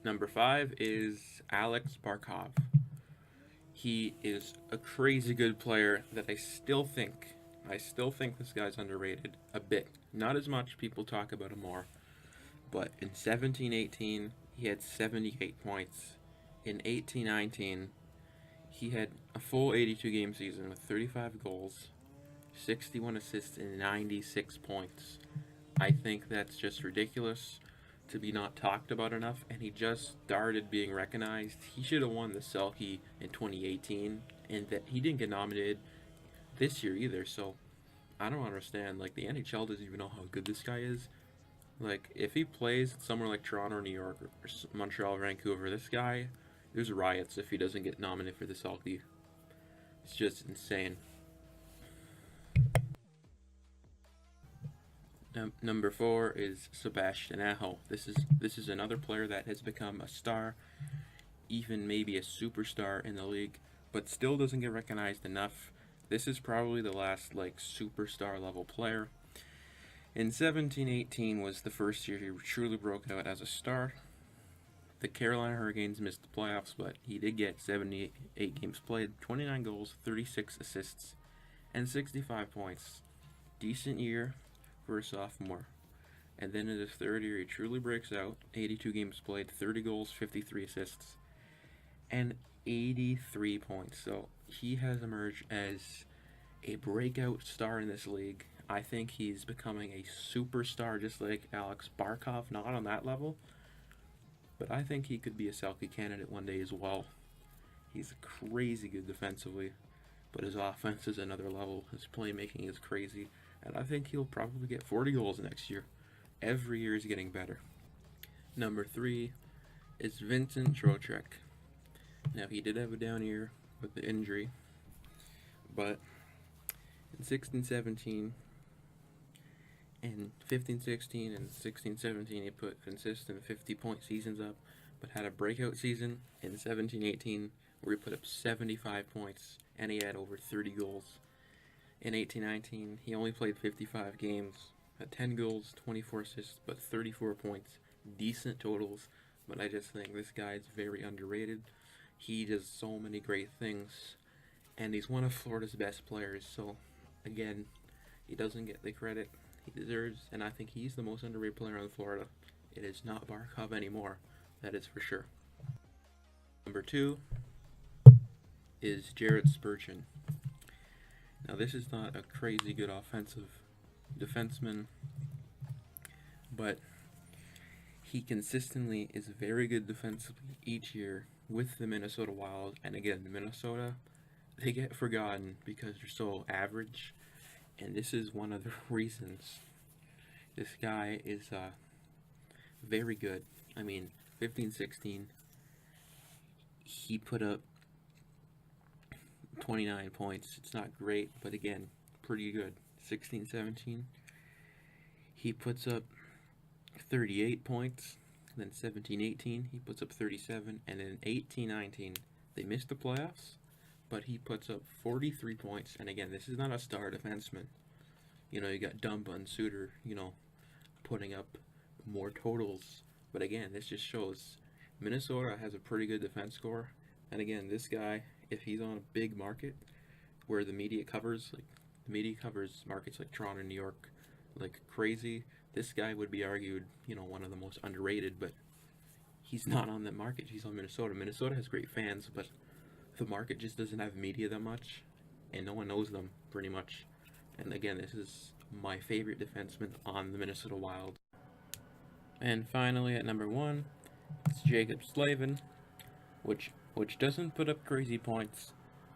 Number 5 is Alex Barkov. He is a crazy good player that I still think this guy's underrated a bit. Not as much, people talk about him more. But in 17-18, he had 78 points. In 18-19, he had a full 82 game season with 35 goals, 61 assists, and 96 points. I think that's just ridiculous to be not talked about enough, and he just started being recognized. He should have won the Selkie in 2018, and that he didn't get nominated this year either. So I don't understand. Like, the NHL doesn't even know how good this guy is. Like, if he plays somewhere like Toronto or New York or Montreal or Vancouver, this guy, there's riots if he doesn't get nominated for the Selkie. It's just insane. Number 4 is Sebastian Aho. This is another player that has become a star, even maybe a superstar in the league, but still doesn't get recognized enough. This is probably the last like superstar level player. In 17-18 was the first year he truly broke out as a star. The Carolina Hurricanes missed the playoffs, but he did get 78 games played, 29 goals, 36 assists, and 65 points. Decent year for a sophomore. And then in his third year, he truly breaks out. 82 games played, 30 goals, 53 assists, and 83 points. So he has emerged as a breakout star in this league. I think he's becoming a superstar just like Alex Barkov, not on that level, but I think he could be a Selkie candidate one day as well. He's crazy good defensively, but his offense is another level. His playmaking is crazy, and I think he'll probably get 40 goals next year. Every year he's getting better. Number 3 is Vincent Trocheck. Now, he did have a down year with the injury, but in 16-17 and 15-16 and 16-17 he put consistent 50-point seasons up, but had a breakout season in 17-18 where he put up 75 points and he had over 30 goals. In 18-19 he only played 55 games, had 10 goals, 24 assists, but 34 points. Decent totals, but I just think this guy's very underrated. He does so many great things, and he's one of Florida's best players. So, again, he doesn't get the credit he deserves, and I think he's the most underrated player in Florida. It is not Barkov anymore, that is for sure. Number 2 is Jared Spurgeon. Now, this is not a crazy good offensive defenseman, but he consistently is very good defensively each year with the Minnesota Wild. And again, the Minnesota, they get forgotten because they're so average, and this is one of the reasons. This guy is very good. I mean, 15-16, he put up 29 points. It's not great, but again, pretty good. 16-17, he puts up 38 points. Then 17-18, he puts up 37. And then 18-19, they missed the playoffs, but he puts up 43 points. And again, this is not a star defenseman. You know, you got Dumba and Suter, putting up more totals. But again, this just shows Minnesota has a pretty good defense core. And again, this guy, if he's on a big market where the media covers markets like Toronto and New York like crazy, this guy would be argued, one of the most underrated, but he's not on that market. He's on Minnesota. Minnesota has great fans, but the market just doesn't have media that much, and no one knows them pretty much. And again, this is my favorite defenseman on the Minnesota Wild. And finally, at number 1, it's Jacob Slavin, which doesn't put up crazy points,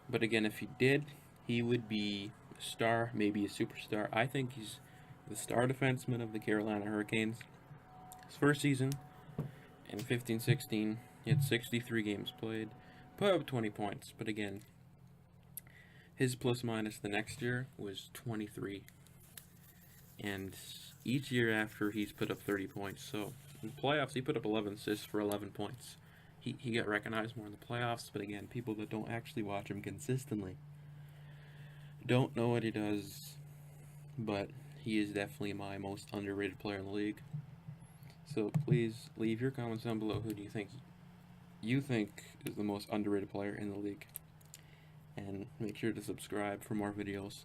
but again, if he did, he would be a star, maybe a superstar. I think he's the star defenseman of the Carolina Hurricanes. His first season, in 15-16, he had 63 games played, put up 20 points, but again, his plus minus the next year was 23. And each year after, he's put up 30 points. So in the playoffs, he put up 11 assists for 11 points. He got recognized more in the playoffs, but again, people that don't actually watch him consistently don't know what he does, but he is definitely my most underrated player in the league. So please leave your comments down below. Who do you think is the most underrated player in the league? And make sure to subscribe for more videos.